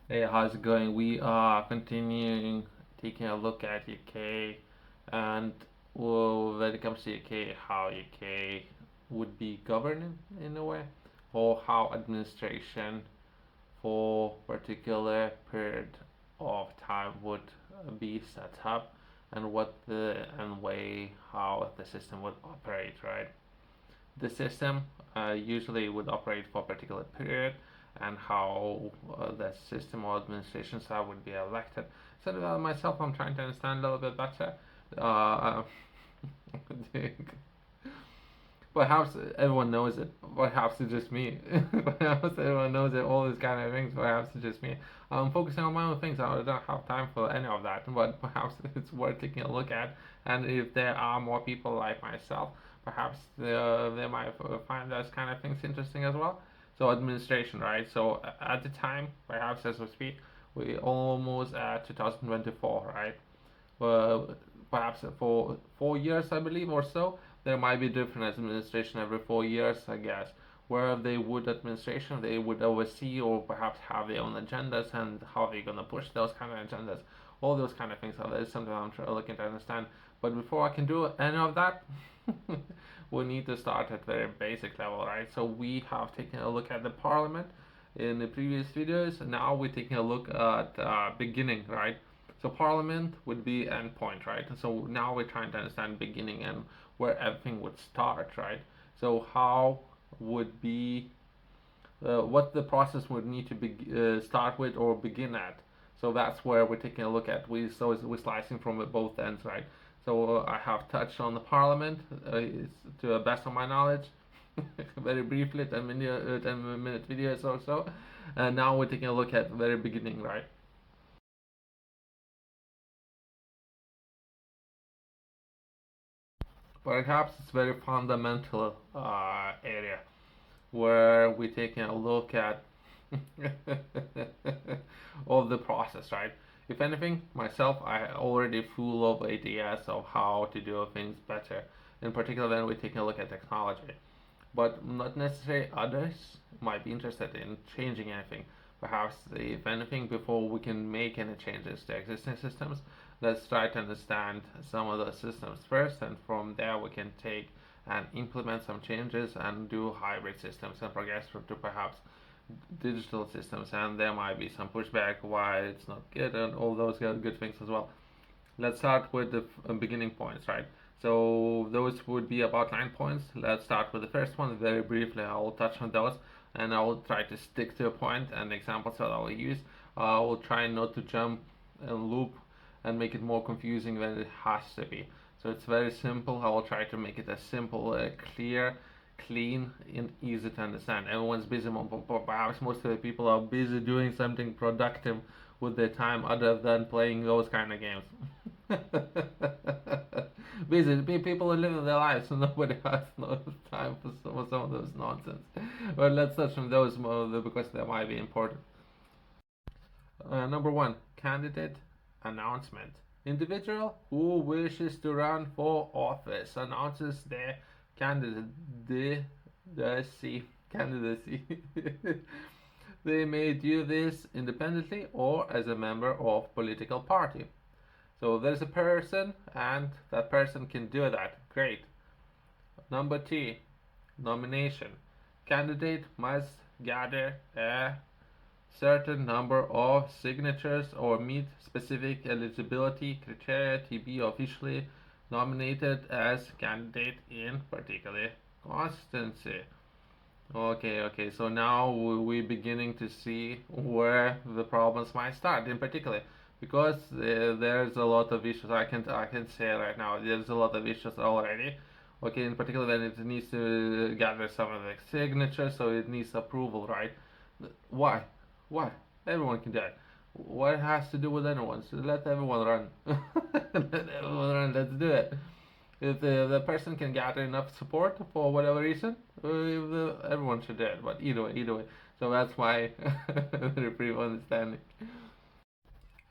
Hey, how's it going? We are continuing taking a look at UK and well, when it comes to UK, how UK would be governed in a way, or how administration for particular period of time would be set up, and what the and way how the system would operate, right? The system usually would operate for a particular period and how the system or administration staff would be elected. So myself, I'm trying to understand a little bit better. Uh, Perhaps everyone knows it. Perhaps it's just me. Perhaps everyone knows it. All these kind of things. Perhaps it's just me. I'm focusing on my own things. I don't have time for any of that. But perhaps it's worth taking a look at. And if there are more people like myself, perhaps they might find those kind of things interesting as well. So administration, right? So at the time, perhaps as we speak, we almost at 2024, right? uh, perhaps for 4 years, I believe, or so. There might be different administration every 4 years, I guess, where they would administration they would oversee or perhaps have their own agendas and how they're gonna push those kind of agendas. All those kind of things. So that is something I'm looking to understand. But before I can do any of that, we need to start at very basic level, right? So we have taken a look at the parliament in the previous videos, and now we're taking a look at beginning, right? So parliament would be endpoint, right? So now we're trying to understand beginning and where everything would start, right? So how would be what the process would need to start with or begin at. So that's where we're taking a look at. We're slicing from both ends, right? So I have touched on the parliament to the best of my knowledge, very briefly, 10-minute videos or so. And now we're taking a look at the very beginning, right? Perhaps it's very fundamental area where we're taking a look at all the process, right? If anything, myself, I already full of ideas of how to do things better. In particular, then we're taking a look at technology, but not necessarily others might be interested in changing anything. Perhaps, if anything, before we can make any changes to existing systems, let's try to understand some of those systems first, and from there we can take and implement some changes and do hybrid systems and progress to perhaps digital systems. And there might be some pushback why it's not good and all those good things as well. Let's start with the beginning points, right? So those would be about 9 points. Let's start with the first one very briefly. I will touch on those and I will try to stick to a point and examples that I will use. I will try not to jump and loop and make it more confusing than it has to be. So it's very simple. I will try to make it as simple, clear, clean, and easy to understand. Everyone's busy. Perhaps most of the people are busy doing something productive with their time other than playing those kind of games. Busy people are living their lives, so nobody has no time for some of those nonsense. But let's touch on those more because they might be important. Number one, candidate announcement. Individual who wishes to run for office announces their candidacy. Candidacy. They may do this independently or as a member of political party. So there's a person, and that person can do that. Great. Number two, nomination. Candidate must gather a certain number of signatures or meet specific eligibility criteria to be officially nominated as candidate in particular constituency. Okay. So now we're beginning to see where the problems might start, in particular, because there's a lot of issues. I can say right now there's a lot of issues already. Okay, in particular, then it needs to gather some of the signatures, so it needs approval, right? Why? Why? Everyone can do it. What has to do with anyone? So let everyone run. Let everyone run. Let's do it. If the person can gather enough support for whatever reason, everyone should do it. But either way. So that's my very brief understanding.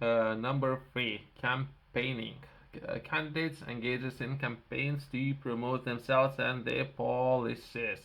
Number three, campaigning. Candidates engages in campaigns to promote themselves and their policies.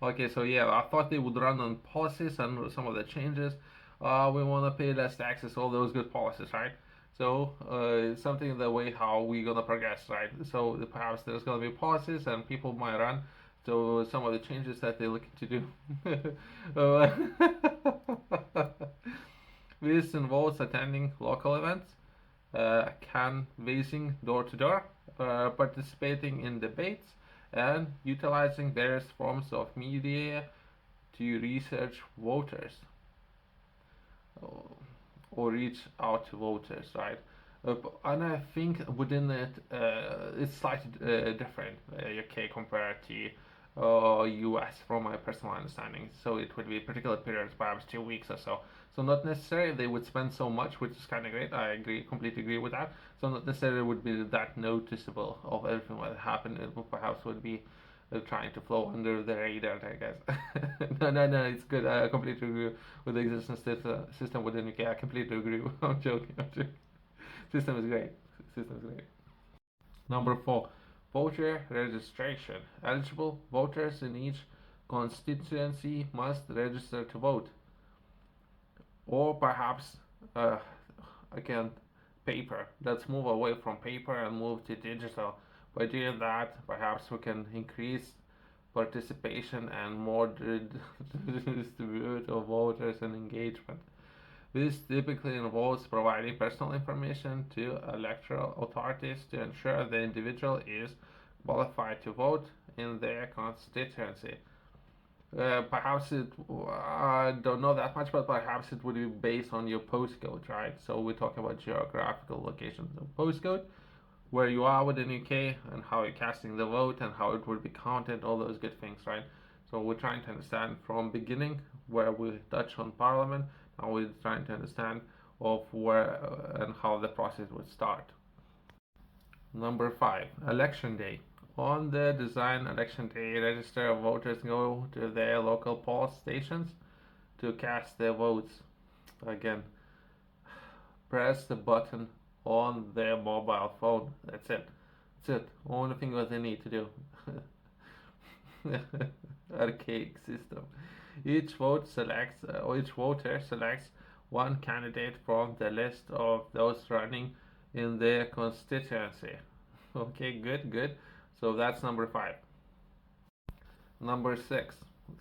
Okay, so yeah, I thought they would run on policies and some of the changes. we want to pay less taxes, all those good policies, right? So something the way how we gonna progress, right? So perhaps there's gonna be policies and people might run to some of the changes that they're looking to do. Uh, this involves attending local events, canvassing door to door, participating in debates, and utilizing various forms of media to research voters or reach out to voters, right? And I think within it, it's slightly different, UK compared to US from my personal understanding. So it would be particular periods, perhaps 2 weeks or so. So not necessarily they would spend so much, which is kind of great. I agree, completely agree with that. So not necessarily would be that noticeable of everything that happened. It perhaps would be trying to flow under the radar, I guess. No, it's good. I completely agree with the existing system within UK. I completely agree. I'm joking. I'm joking. System is great. System is great. Number 4, voter registration. Eligible voters in each constituency must register to vote. Or perhaps, uh, again, paper. Let's move away from paper and move to digital. By doing that, perhaps we can increase participation and more distribute of voters and engagement. This typically involves providing personal information to electoral authorities to ensure the individual is qualified to vote in their constituency. Perhaps I don't know that much, but perhaps it would be based on your postcode, right? So we're talking about geographical location. So postcode, where you are within UK, and how you're casting the vote, and how it would be counted, all those good things, right? So we're trying to understand from beginning where we touch on Parliament. Now we're trying to understand of where and how the process would start. Number 5, election day. On the design election day, register voters go to their local poll stations to cast their votes. Again, press the button on their mobile phone. That's it. That's it. Only thing that they need to do. Archaic system. Each voter selects one candidate from the list of those running in their constituency. Okay, good, good. So that's number 5. Number 6.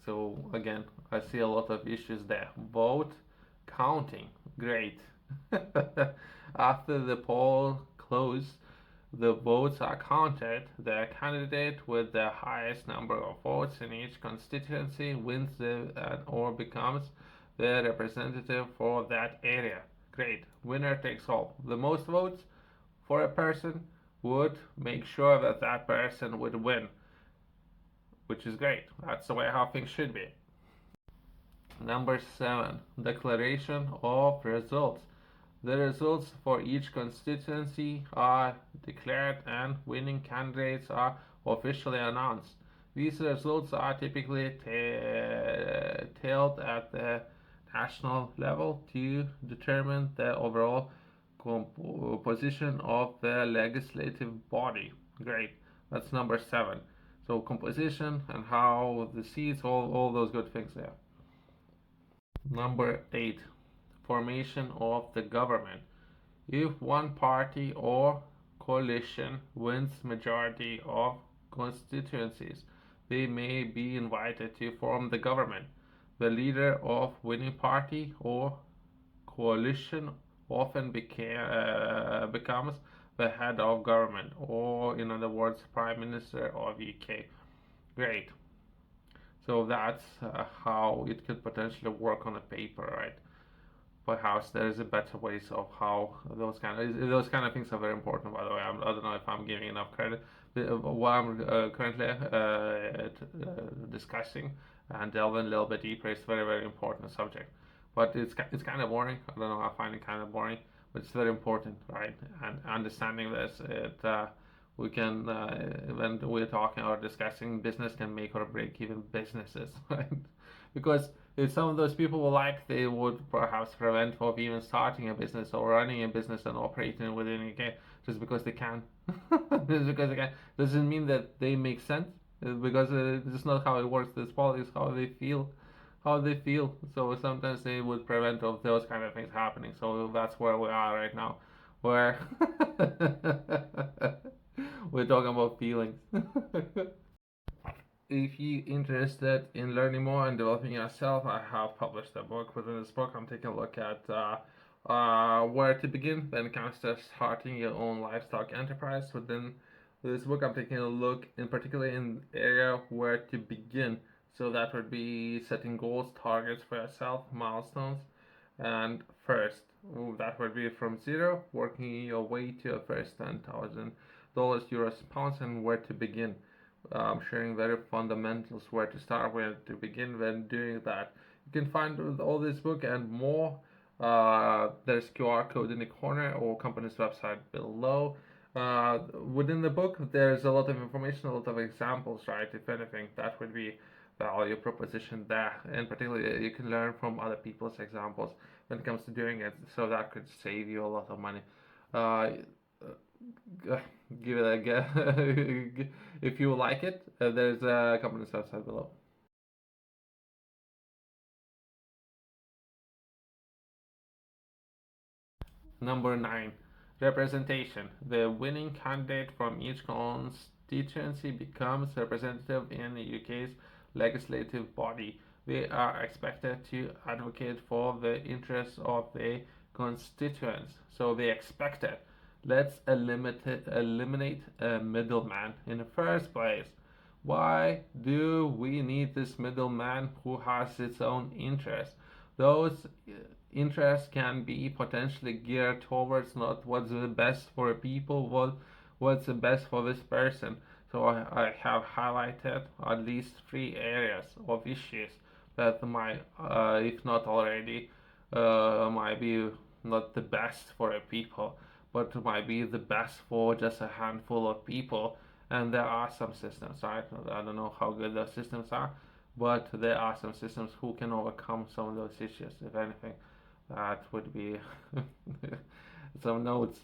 So again, I see a lot of issues there. Vote counting. Great. After the poll closes, the votes are counted. The candidate with the highest number of votes in each constituency wins or becomes the representative for that area. Great. Winner takes all. The most votes for a person would make sure that that person would win, which is great. That's the way how things should be. Number 7, declaration of results. The results for each constituency are declared and winning candidates are officially announced. These results are typically tailed at the national level to determine the overall composition of the legislative body. Great. That's number 7. So composition and how the seats, all those good things there. Number 8, formation of the government. If one party or coalition wins majority of constituencies, they may be invited to form the government. The leader of winning party or coalition often becomes the head of government, or in other words, Prime Minister of UK. Great. So that's how it could potentially work on a paper, right? Perhaps there's a better ways of how those kind of things are very important. By the way, I don't know if I'm giving enough credit. What I'm currently discussing and delving a little bit deeper is very very important subject. But it's kind of boring. I don't know. I find it kind of boring, but it's very important, right? And understanding this, we can when we're talking or discussing business can make or break even businesses, right? Because if some of those people were like, they would perhaps prevent of even starting a business or running a business and operating within a game just because they can. Just because they can doesn't mean that they make sense. Because it's not how it works. This policy is how they feel, how they feel. So sometimes they would prevent of those kind of things happening. So that's where we are right now, where we're talking about feelings. If you're interested in learning more and developing yourself, I have published a book. Within this book, I'm taking a look at where to begin when it comes to starting your own livestock enterprise. Within this book, I'm taking a look in particular in the area where to begin. So that would be setting goals, targets for yourself, milestones, and first. That would be from zero, working your way to a first $10,000, euros, pounds, and where to begin. Sharing very fundamentals where to start, where to begin when doing that. You can find all this book and more. There's QR code in the corner or company's website below. Within the book, there's a lot of information, a lot of examples, right? If anything, that would be value proposition there. And particularly, you can learn from other people's examples when it comes to doing it, so that could save you a lot of money. Uh, Give it a guess. If you like it, there's a company's website below. Number 9, representation. The winning candidate from each constituency becomes representative in the UK's legislative body. They are expected to advocate for the interests of the constituents. So they expect it. Let's eliminate a middleman in the first place. Why do we need this middleman who has its own interests? Those interests can be potentially geared towards not what's the best for people, what's the best for this person. So I have highlighted at least 3 areas of issues that might, if not already, might be not the best for a people, but might be the best for just a handful of people. And there are some systems, right? I don't know how good those systems are, but there are some systems who can overcome some of those issues. If anything, that would be some notes.